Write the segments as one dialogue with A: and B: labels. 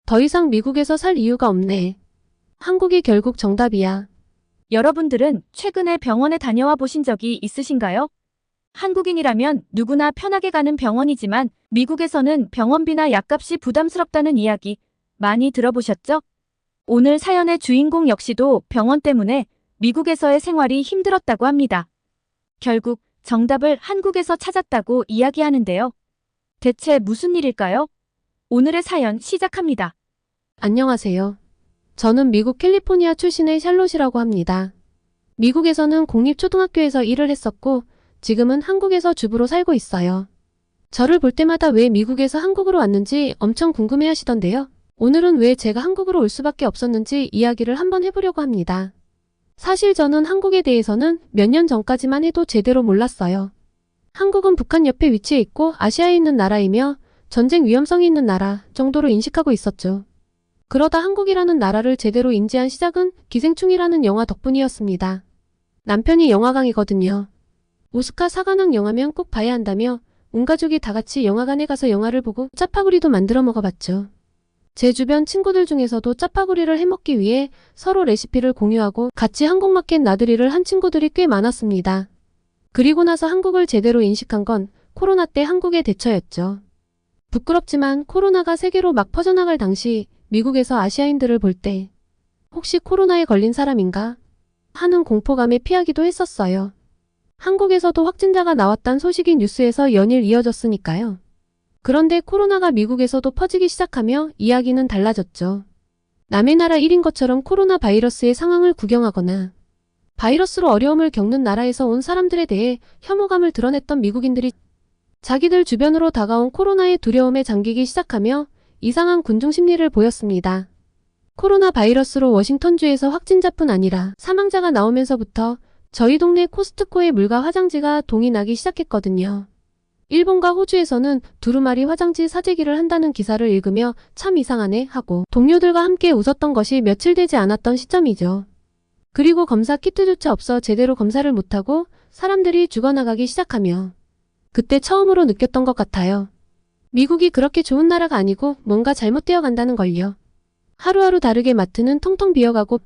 A: 더 이상 미국에서 살 이유가 없네. 한국이 결국 정답이야.
B: 여러분들은 최근에 병원에 다녀와 보신 적이 있으신가요? 한국인이라면 누구나 편하게 가는 병원이지만 미국에서는 병원비나 약값이 부담스럽다는 이야기 많이 들어보셨죠? 오늘 사연의 주인공 역시도 병원 때문에 미국에서의 생활이 힘들었다고 합니다. 결국 정답을 한국에서 찾았다고 이야기하는데요. 대체 무슨 일일까요? 오늘의 사연 시작합니다.
A: 안녕하세요. 저는 미국 캘리포니아 출신의 샬롯이라고 합니다. 미국에서는 공립초등학교에서 일을 했었고 지금은 한국에서 주부로 살고 있어요. 저를 볼 때마다 왜 미국에서 한국으로 왔는지 엄청 궁금해하시던데요. 오늘은 왜 제가 한국으로 올 수밖에 없었는지 이야기를 한번 해보려고 합니다. 사실 저는 한국에 대해서는 몇 년 전까지만 해도 제대로 몰랐어요. 한국은 북한 옆에 위치해 있고 아시아에 있는 나라이며 전쟁 위험성이 있는 나라 정도로 인식하고 있었죠. 그러다 한국이라는 나라를 제대로 인지한 시작은 기생충이라는 영화 덕분이었습니다. 남편이 영화광이거든요. 오스카 사관왕 영화면 꼭 봐야 한다며 온 가족이 다 같이 영화관에 가서 영화를 보고 짜파구리도 만들어 먹어봤죠. 제 주변 친구들 중에서도 짜파구리를 해먹기 위해 서로 레시피를 공유하고 같이 한국마켓 나들이를 한 친구들이 꽤 많았습니다. 그리고 나서 한국을 제대로 인식한 건 코로나 때 한국의 대처였죠. 부끄럽지만 코로나가 세계로 막 퍼져나갈 당시 미국에서 아시아인들을 볼 때 혹시 코로나에 걸린 사람인가 하는 공포감에 피하기도 했었어요. 한국에서도 확진자가 나왔단 소식이 뉴스에서 연일 이어졌으니까요. 그런데 코로나가 미국에서도 퍼지기 시작하며 이야기는 달라졌죠. 남의 나라 일인 것처럼 코로나 바이러스의 상황을 구경하거나 바이러스로 어려움을 겪는 나라에서 온 사람들에 대해 혐오감을 드러냈던 미국인들이 자기들 주변으로 다가온 코로나의 두려움에 잠기기 시작하며 이상한 군중 심리를 보였습니다. 코로나 바이러스로 워싱턴주에서 확진자뿐 아니라 사망자가 나오면서부터 저희 동네 코스트코의 물과 화장지가 동이 나기 시작했거든요. 일본과 호주에서는 두루마리 화장지 사재기를 한다는 기사를 읽으며 참 이상하네 하고 동료들과 함께 웃었던 것이 며칠 되지 않았던 시점이죠. 그리고 검사 키트조차 없어 제대로 검사를 못하고 사람들이 죽어나가기 시작하며 그때 처음으로 느꼈던 것 같아요. 미국이 그렇게 좋은 나라가 아니고 뭔가 잘못되어 간다는 걸요. 하루하루 다르게 마트는 텅텅 비어가고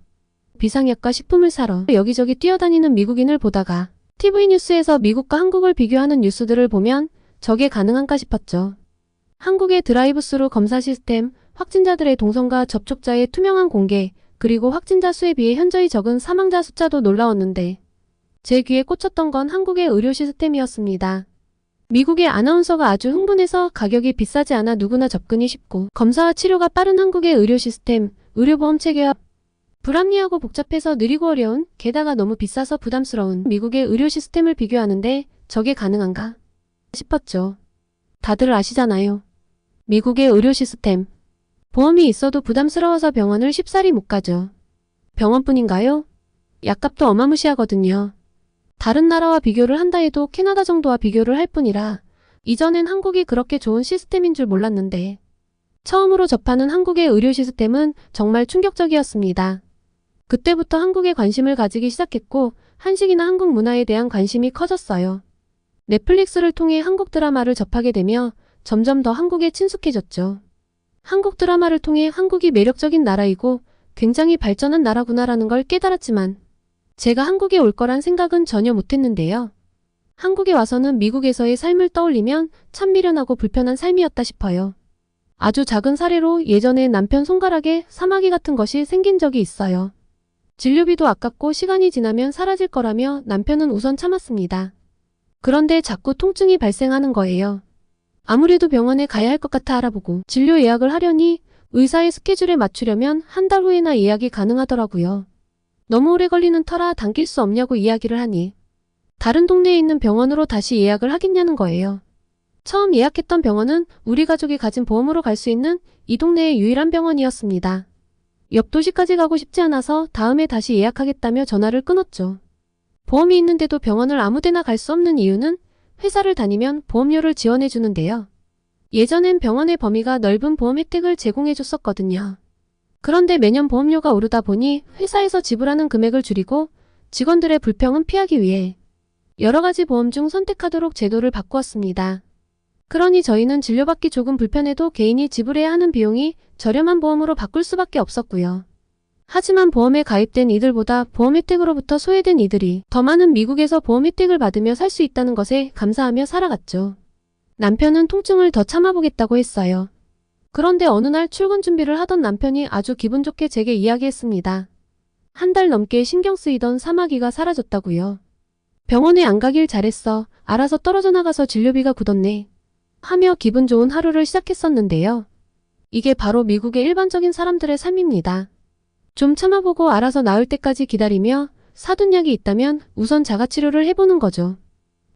A: 비상약과 식품을 사러 여기저기 뛰어다니는 미국인을 보다가 TV 뉴스에서 미국과 한국을 비교하는 뉴스들을 보면 저게 가능한가 싶었죠. 한국의 드라이브스루 검사 시스템, 확진자들의 동선과 접촉자의 투명한 공개, 그리고 확진자 수에 비해 현저히 적은 사망자 숫자도 놀라웠는데 제 귀에 꽂혔던 건 한국의 의료 시스템이었습니다. 미국의 아나운서가 아주 흥분해서 가격이 비싸지 않아 누구나 접근이 쉽고 검사와 치료가 빠른 한국의 의료 시스템, 의료보험 체계와 불합리하고 복잡해서 느리고 어려운, 게다가 너무 비싸서 부담스러운 미국의 의료 시스템을 비교하는데 저게 가능한가 싶었죠. 다들 아시잖아요. 미국의 의료 시스템. 보험이 있어도 부담스러워서 병원을 쉽사리 못 가죠. 병원뿐인가요? 약값도 어마무시하거든요. 다른 나라와 비교를 한다 해도 캐나다 정도와 비교를 할 뿐이라 이전엔 한국이 그렇게 좋은 시스템인 줄 몰랐는데 처음으로 접하는 한국의 의료 시스템은 정말 충격적이었습니다. 그때부터 한국에 관심을 가지기 시작했고 한식이나 한국 문화에 대한 관심이 커졌어요. 넷플릭스를 통해 한국 드라마를 접하게 되며 점점 더 한국에 친숙해졌죠. 한국 드라마를 통해 한국이 매력적인 나라이고 굉장히 발전한 나라구나라는 걸 깨달았지만 제가 한국에 올 거란 생각은 전혀 못했는데요. 한국에 와서는 미국에서의 삶을 떠올리면 참 미련하고 불편한 삶이었다 싶어요. 아주 작은 사례로 예전에 남편 손가락에 사마귀 같은 것이 생긴 적이 있어요. 진료비도 아깝고 시간이 지나면 사라질 거라며 남편은 우선 참았습니다. 그런데 자꾸 통증이 발생하는 거예요. 아무래도 병원에 가야 할 것 같아 알아보고 진료 예약을 하려니 의사의 스케줄에 맞추려면 한 달 후에나 예약이 가능하더라고요. 너무 오래 걸리는 터라 당길 수 없냐고 이야기를 하니 다른 동네에 있는 병원으로 다시 예약을 하겠냐는 거예요. 처음 예약했던 병원은 우리 가족이 가진 보험으로 갈 수 있는 이 동네의 유일한 병원이었습니다. 옆 도시까지 가고 싶지 않아서 다음에 다시 예약하겠다며 전화를 끊었죠. 보험이 있는데도 병원을 아무데나 갈 수 없는 이유는 회사를 다니면 보험료를 지원해 주는데요. 예전엔 병원의 범위가 넓은 보험 혜택을 제공해 줬었거든요. 그런데 매년 보험료가 오르다 보니 회사에서 지불하는 금액을 줄이고 직원들의 불평은 피하기 위해 여러 가지 보험 중 선택하도록 제도를 바꾸었습니다. 그러니 저희는 진료받기 조금 불편해도 개인이 지불해야 하는 비용이 저렴한 보험으로 바꿀 수밖에 없었고요. 하지만 보험에 가입된 이들보다 보험 혜택으로부터 소외된 이들이 더 많은 미국에서 보험 혜택을 받으며 살 수 있다는 것에 감사하며 살아갔죠. 남편은 통증을 더 참아보겠다고 했어요. 그런데 어느 날 출근 준비를 하던 남편이 아주 기분 좋게 제게 이야기했습니다. 한 달 넘게 신경 쓰이던 사마귀가 사라졌다고요. 병원에 안 가길 잘했어. 알아서 떨어져 나가서 진료비가 굳었네. 하며 기분 좋은 하루를 시작했었는데요. 이게 바로 미국의 일반적인 사람들의 삶입니다. 좀 참아보고 알아서 나을 때까지 기다리며 사둔 약이 있다면 우선 자가치료를 해보는 거죠.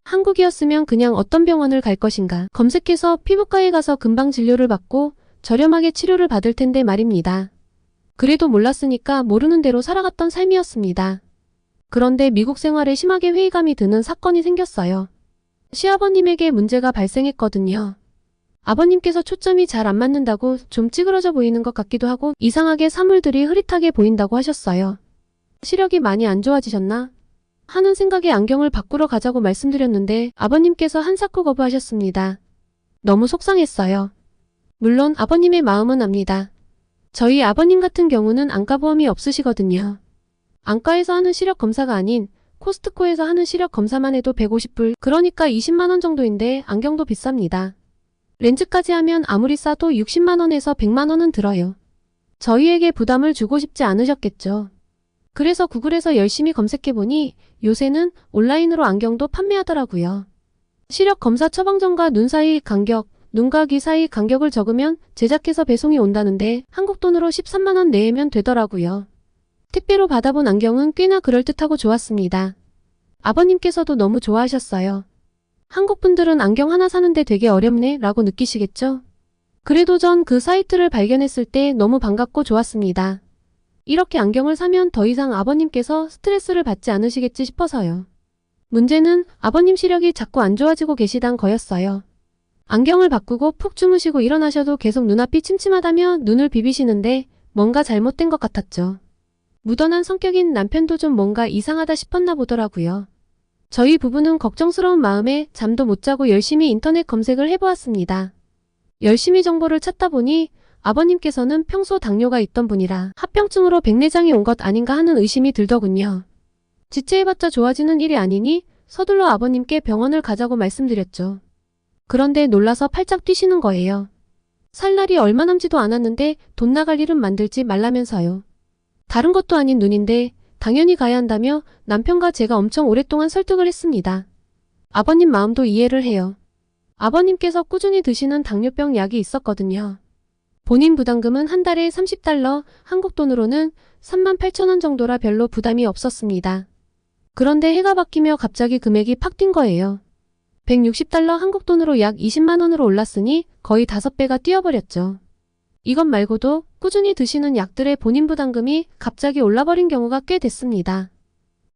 A: 한국이었으면 그냥 어떤 병원을 갈 것인가 검색해서 피부과에 가서 금방 진료를 받고 저렴하게 치료를 받을 텐데 말입니다. 그래도 몰랐으니까 모르는 대로 살아갔던 삶이었습니다. 그런데 미국 생활에 심하게 회의감이 드는 사건이 생겼어요. 시아버님에게 문제가 발생했거든요. 아버님께서 초점이 잘 안 맞는다고 좀 찌그러져 보이는 것 같기도 하고 이상하게 사물들이 흐릿하게 보인다고 하셨어요. 시력이 많이 안 좋아지셨나? 하는 생각에 안경을 바꾸러 가자고 말씀드렸는데 아버님께서 한사코 거부하셨습니다. 너무 속상했어요. 물론 아버님의 마음은 압니다. 저희 아버님 같은 경우는 안과보험이 없으시거든요. 안과에서 하는 시력 검사가 아닌 코스트코에서 하는 시력 검사만 해도 150불, 그러니까 20만 원 정도인데 안경도 비쌉니다. 렌즈까지 하면 아무리 싸도 60만 원에서 100만 원은 들어요. 저희에게 부담을 주고 싶지 않으셨겠죠. 그래서 구글에서 열심히 검색해보니 요새는 온라인으로 안경도 판매하더라고요. 시력 검사 처방전과 눈 사이 간격, 눈과 귀 사이 간격을 적으면 제작해서 배송이 온다는데 한국 돈으로 13만 원 내면 되더라고요. 택배로 받아본 안경은 꽤나 그럴듯하고 좋았습니다. 아버님께서도 너무 좋아하셨어요. 한국 분들은 안경 하나 사는데 되게 어렵네 라고 느끼시겠죠? 그래도 전 그 사이트를 발견했을 때 너무 반갑고 좋았습니다. 이렇게 안경을 사면 더 이상 아버님께서 스트레스를 받지 않으시겠지 싶어서요. 문제는 아버님 시력이 자꾸 안 좋아지고 계시단 거였어요. 안경을 바꾸고 푹 주무시고 일어나셔도 계속 눈앞이 침침하다며 눈을 비비시는데 뭔가 잘못된 것 같았죠. 무던한 성격인 남편도 좀 뭔가 이상하다 싶었나 보더라고요. 저희 부부는 걱정스러운 마음에 잠도 못 자고 열심히 인터넷 검색을 해보았습니다. 열심히 정보를 찾다 보니 아버님께서는 평소 당뇨가 있던 분이라 합병증으로 백내장이 온 것 아닌가 하는 의심이 들더군요. 지체해봤자 좋아지는 일이 아니니 서둘러 아버님께 병원을 가자고 말씀드렸죠. 그런데 놀라서 팔짝 뛰시는 거예요. 살 날이 얼마 남지도 않았는데 돈 나갈 일은 만들지 말라면서요. 다른 것도 아닌 눈인데 당연히 가야 한다며 남편과 제가 엄청 오랫동안 설득을 했습니다. 아버님 마음도 이해를 해요. 아버님께서 꾸준히 드시는 당뇨병 약이 있었거든요. 본인 부담금은 한 달에 30달러, 한국 돈으로는 38,000원 정도라 별로 부담이 없었습니다. 그런데 해가 바뀌며 갑자기 금액이 팍 뛴 거예요. 160달러 한국 돈으로 약 20만 원으로 올랐으니 거의 5배가 뛰어버렸죠. 이것 말고도 꾸준히 드시는 약들의 본인 부담금이 갑자기 올라버린 경우가 꽤 됐습니다.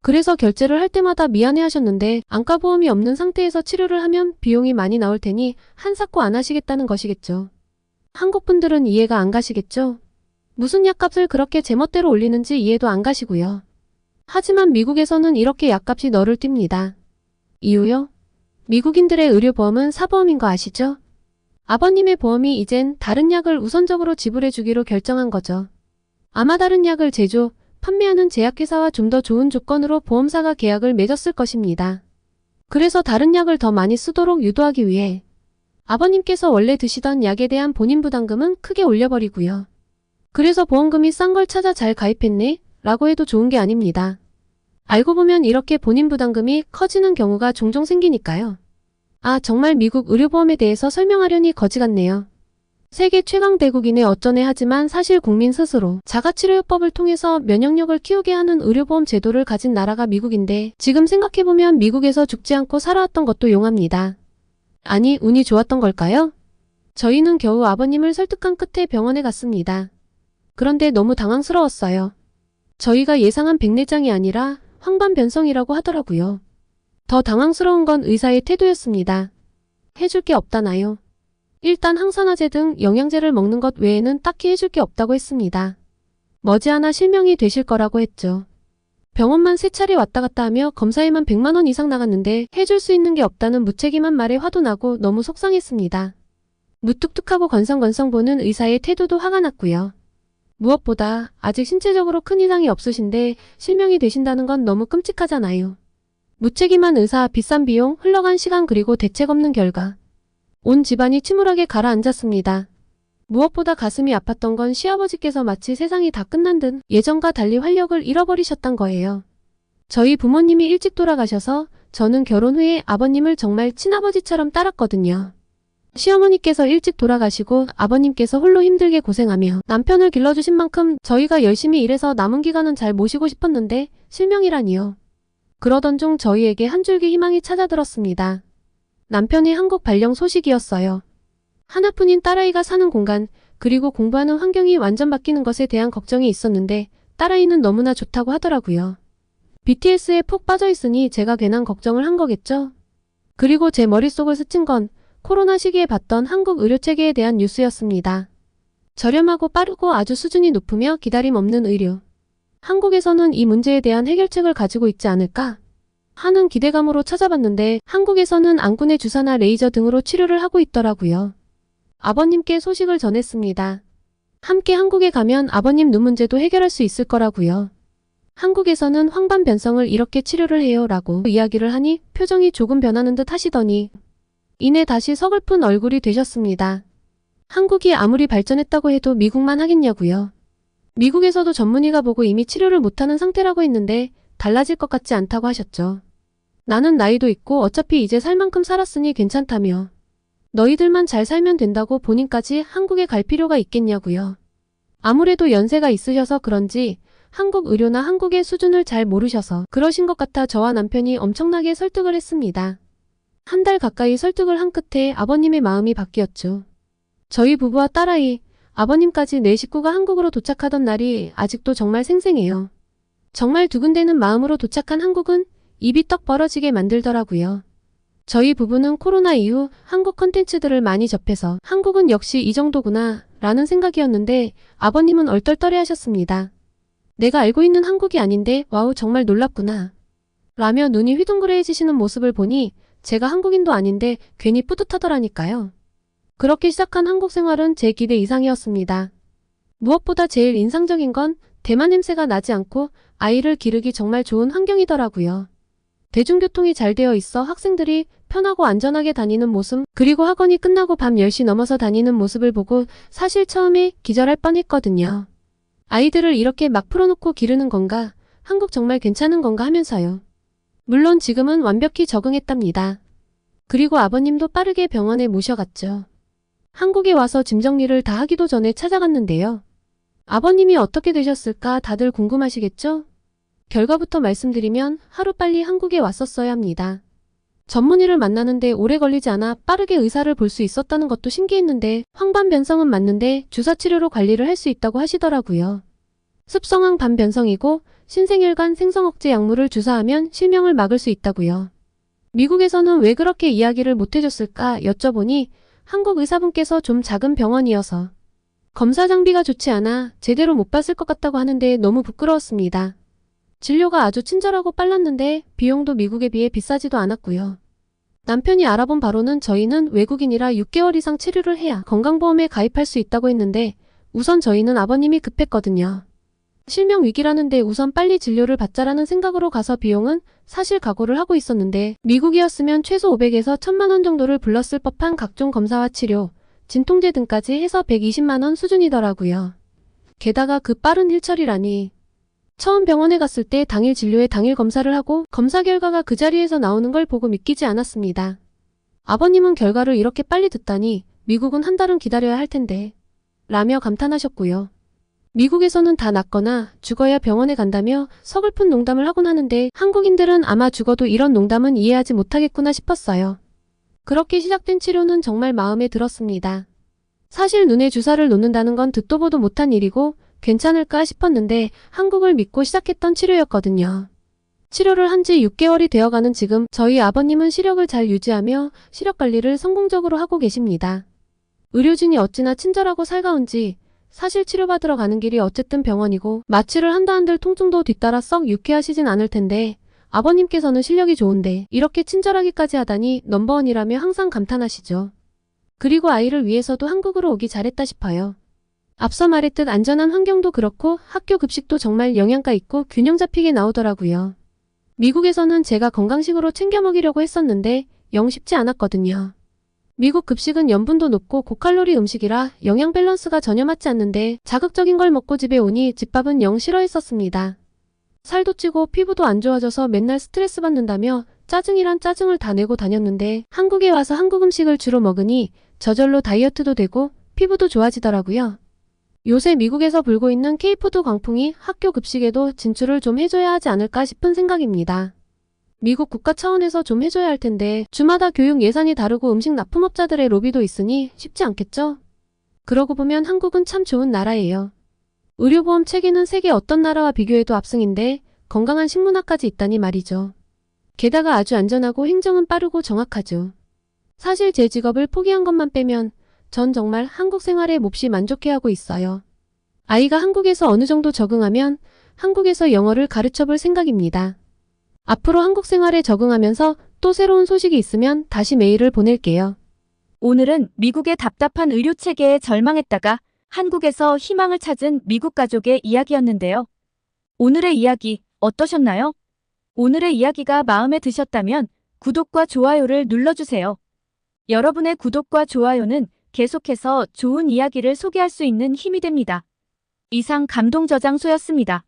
A: 그래서 결제를 할 때마다 미안해하셨는데 안과보험이 없는 상태에서 치료를 하면 비용이 많이 나올 테니 한사코 안 하시겠다는 것이겠죠. 한국 분들은 이해가 안 가시겠죠? 무슨 약값을 그렇게 제멋대로 올리는지 이해도 안 가시고요. 하지만 미국에서는 이렇게 약값이 너를 띱니다. 이유요? 미국인들의 의료보험은 사보험인 거 아시죠? 아버님의 보험이 이젠 다른 약을 우선적으로 지불해 주기로 결정한 거죠. 아마 다른 약을 제조, 판매하는 제약회사와 좀 더 좋은 조건으로 보험사가 계약을 맺었을 것입니다. 그래서 다른 약을 더 많이 쓰도록 유도하기 위해 아버님께서 원래 드시던 약에 대한 본인 부담금은 크게 올려버리고요. 그래서 보험금이 싼 걸 찾아 잘 가입했네? 라고 해도 좋은 게 아닙니다. 알고 보면 이렇게 본인 부담금이 커지는 경우가 종종 생기니까요. 아, 정말 미국 의료보험에 대해서 설명하려니 거지 같네요. 세계 최강 대국이네 어쩌네 하지만 사실 국민 스스로 자가치료요법을 통해서 면역력을 키우게 하는 의료보험 제도를 가진 나라가 미국인데 지금 생각해보면 미국에서 죽지 않고 살아왔던 것도 용합니다. 아니, 운이 좋았던 걸까요? 저희는 겨우 아버님을 설득한 끝에 병원에 갔습니다. 그런데 너무 당황스러웠어요. 저희가 예상한 백내장이 아니라 황반변성이라고 하더라고요. 더 당황스러운 건 의사의 태도였습니다. 해줄 게 없다나요? 일단 항산화제 등 영양제를 먹는 것 외에는 딱히 해줄 게 없다고 했습니다. 머지않아 실명이 되실 거라고 했죠. 병원만 3차례 왔다 갔다 하며 검사에만 100만 원 이상 나갔는데 해줄 수 있는 게 없다는 무책임한 말에 화도 나고 너무 속상했습니다. 무뚝뚝하고 건성건성 보는 의사의 태도도 화가 났고요. 무엇보다 아직 신체적으로 큰 이상이 없으신데 실명이 되신다는 건 너무 끔찍하잖아요. 무책임한 의사, 비싼 비용, 흘러간 시간 그리고 대책 없는 결과. 온 집안이 침울하게 가라앉았습니다. 무엇보다 가슴이 아팠던 건 시아버지께서 마치 세상이 다 끝난 듯 예전과 달리 활력을 잃어버리셨단 거예요. 저희 부모님이 일찍 돌아가셔서 저는 결혼 후에 아버님을 정말 친아버지처럼 따랐거든요. 시어머니께서 일찍 돌아가시고 아버님께서 홀로 힘들게 고생하며 남편을 길러주신 만큼 저희가 열심히 일해서 남은 기간은 잘 모시고 싶었는데 실명이라니요. 그러던 중 저희에게 한 줄기 희망이 찾아들었습니다. 남편의 한국 발령 소식이었어요. 하나뿐인 딸아이가 사는 공간, 그리고 공부하는 환경이 완전 바뀌는 것에 대한 걱정이 있었는데 딸아이는 너무나 좋다고 하더라고요. BTS에 푹 빠져있으니 제가 괜한 걱정을 한 거겠죠? 그리고 제 머릿속을 스친 건 코로나 시기에 봤던 한국 의료체계에 대한 뉴스였습니다. 저렴하고 빠르고 아주 수준이 높으며 기다림 없는 의료. 한국에서는 이 문제에 대한 해결책을 가지고 있지 않을까 하는 기대감으로 찾아봤는데 한국에서는 안군의 주사나 레이저 등으로 치료를 하고 있더라고요. 아버님께 소식을 전했습니다. 함께 한국에 가면 아버님 눈 문제도 해결할 수 있을 거라고요. 한국에서는 황반 변성을 이렇게 치료를 해요 라고 이야기를 하니 표정이 조금 변하는 듯 하시더니 이내 다시 서글픈 얼굴이 되셨습니다. 한국이 아무리 발전했다고 해도 미국만 하겠냐고요. 미국에서도 전문의가 보고 이미 치료를 못하는 상태라고 했는데 달라질 것 같지 않다고 하셨죠. 나는 나이도 있고 어차피 이제 살 만큼 살았으니 괜찮다며. 너희들만 잘 살면 된다고 본인까지 한국에 갈 필요가 있겠냐고요. 아무래도 연세가 있으셔서 그런지 한국 의료나 한국의 수준을 잘 모르셔서 그러신 것 같아 저와 남편이 엄청나게 설득을 했습니다. 한 달 가까이 설득을 한 끝에 아버님의 마음이 바뀌었죠. 저희 부부와 딸아이, 아버님까지 네 식구가 한국으로 도착하던 날이 아직도 정말 생생해요. 정말 두근대는 마음으로 도착한 한국은 입이 떡 벌어지게 만들더라고요. 저희 부부는 코로나 이후 한국 컨텐츠들을 많이 접해서 한국은 역시 이 정도구나 라는 생각이었는데 아버님은 얼떨떨해 하셨습니다. 내가 알고 있는 한국이 아닌데 와우 정말 놀랍구나 라며 눈이 휘둥그레해지시는 모습을 보니 제가 한국인도 아닌데 괜히 뿌듯하더라니까요. 그렇게 시작한 한국 생활은 제 기대 이상이었습니다. 무엇보다 제일 인상적인 건 대만 냄새가 나지 않고 아이를 기르기 정말 좋은 환경이더라고요. 대중교통이 잘 되어 있어 학생들이 편하고 안전하게 다니는 모습, 그리고 학원이 끝나고 밤 10시 넘어서 다니는 모습을 보고 사실 처음에 기절할 뻔했거든요. 아이들을 이렇게 막 풀어놓고 기르는 건가? 한국 정말 괜찮은 건가 하면서요. 물론 지금은 완벽히 적응했답니다. 그리고 아버님도 빠르게 병원에 모셔갔죠. 한국에 와서 짐 정리를 다 하기도 전에 찾아갔는데요. 아버님이 어떻게 되셨을까 다들 궁금하시겠죠? 결과부터 말씀드리면 하루빨리 한국에 왔었어야 합니다. 전문의를 만나는데 오래 걸리지 않아 빠르게 의사를 볼 수 있었다는 것도 신기했는데 황반 변성은 맞는데 주사 치료로 관리를 할 수 있다고 하시더라고요. 습성왕 반변성이고 신생혈관 생성억제 약물을 주사하면 실명을 막을 수 있다고요. 미국에서는 왜 그렇게 이야기를 못해줬을까 여쭤보니 한국 의사분께서 좀 작은 병원이어서 검사 장비가 좋지 않아 제대로 못 봤을 것 같다고 하는데 너무 부끄러웠습니다. 진료가 아주 친절하고 빨랐는데 비용도 미국에 비해 비싸지도 않았고요. 남편이 알아본 바로는 저희는 외국인이라 6개월 이상 치료를 해야 건강보험에 가입할 수 있다고 했는데 우선 저희는 아버님이 급했거든요. 실명 위기라는데 우선 빨리 진료를 받자라는 생각으로 가서 비용은 사실 각오를 하고 있었는데 미국이었으면 최소 500에서 1000만 원 정도를 불렀을 법한 각종 검사와 치료, 진통제 등까지 해서 120만 원 수준이더라고요. 게다가 그 빠른 일처리라니. 처음 병원에 갔을 때 당일 진료에 당일 검사를 하고 검사 결과가 그 자리에서 나오는 걸 보고 믿기지 않았습니다. 아버님은 결과를 이렇게 빨리 듣다니 미국은 한 달은 기다려야 할 텐데 라며 감탄하셨고요. 미국에서는 다 낫거나 죽어야 병원에 간다며 서글픈 농담을 하곤 하는데 한국인들은 아마 죽어도 이런 농담은 이해하지 못하겠구나 싶었어요. 그렇게 시작된 치료는 정말 마음에 들었습니다. 사실 눈에 주사를 놓는다는 건 듣도 보도 못한 일이고 괜찮을까 싶었는데 한국을 믿고 시작했던 치료였거든요. 치료를 한 지 6개월이 되어가는 지금 저희 아버님은 시력을 잘 유지하며 시력 관리를 성공적으로 하고 계십니다. 의료진이 어찌나 친절하고 살가운지 사실 치료받으러 가는 길이 어쨌든 병원이고 마취를 한다 한들 통증도 뒤따라 썩 유쾌하시진 않을 텐데 아버님께서는 실력이 좋은데 이렇게 친절하기까지 하다니 넘버원이라며 항상 감탄하시죠. 그리고 아이를 위해서도 한국으로 오기 잘했다 싶어요. 앞서 말했듯 안전한 환경도 그렇고 학교 급식도 정말 영양가 있고 균형 잡히게 나오더라고요. 미국에서는 제가 건강식으로 챙겨 먹이려고 했었는데 영 쉽지 않았거든요. 미국 급식은 염분도 높고 고칼로리 음식이라 영양 밸런스가 전혀 맞지 않는데 자극적인 걸 먹고 집에 오니 집밥은 영 싫어했었습니다. 살도 찌고 피부도 안 좋아져서 맨날 스트레스 받는다며 짜증이란 짜증을 다 내고 다녔는데 한국에 와서 한국 음식을 주로 먹으니 저절로 다이어트도 되고 피부도 좋아지더라고요. 요새 미국에서 불고 있는 K푸드 광풍이 학교 급식에도 진출을 좀 해줘야 하지 않을까 싶은 생각입니다. 미국 국가 차원에서 좀 해줘야 할 텐데 주마다 교육 예산이 다르고 음식 납품업자들의 로비도 있으니 쉽지 않겠죠? 그러고 보면 한국은 참 좋은 나라예요. 의료보험 체계는 세계 어떤 나라와 비교해도 압승인데 건강한 식문화까지 있다니 말이죠. 게다가 아주 안전하고 행정은 빠르고 정확하죠. 사실 제 직업을 포기한 것만 빼면 전 정말 한국 생활에 몹시 만족해하고 있어요. 아이가 한국에서 어느 정도 적응하면 한국에서 영어를 가르쳐볼 생각입니다. 앞으로 한국 생활에 적응하면서 또 새로운 소식이 있으면 다시 메일을 보낼게요.
B: 오늘은 미국의 답답한 의료 체계에 절망했다가 한국에서 희망을 찾은 미국 가족의 이야기였는데요. 오늘의 이야기 어떠셨나요? 오늘의 이야기가 마음에 드셨다면 구독과 좋아요를 눌러주세요. 여러분의 구독과 좋아요는 계속해서 좋은 이야기를 소개할 수 있는 힘이 됩니다. 이상 감동저장소였습니다.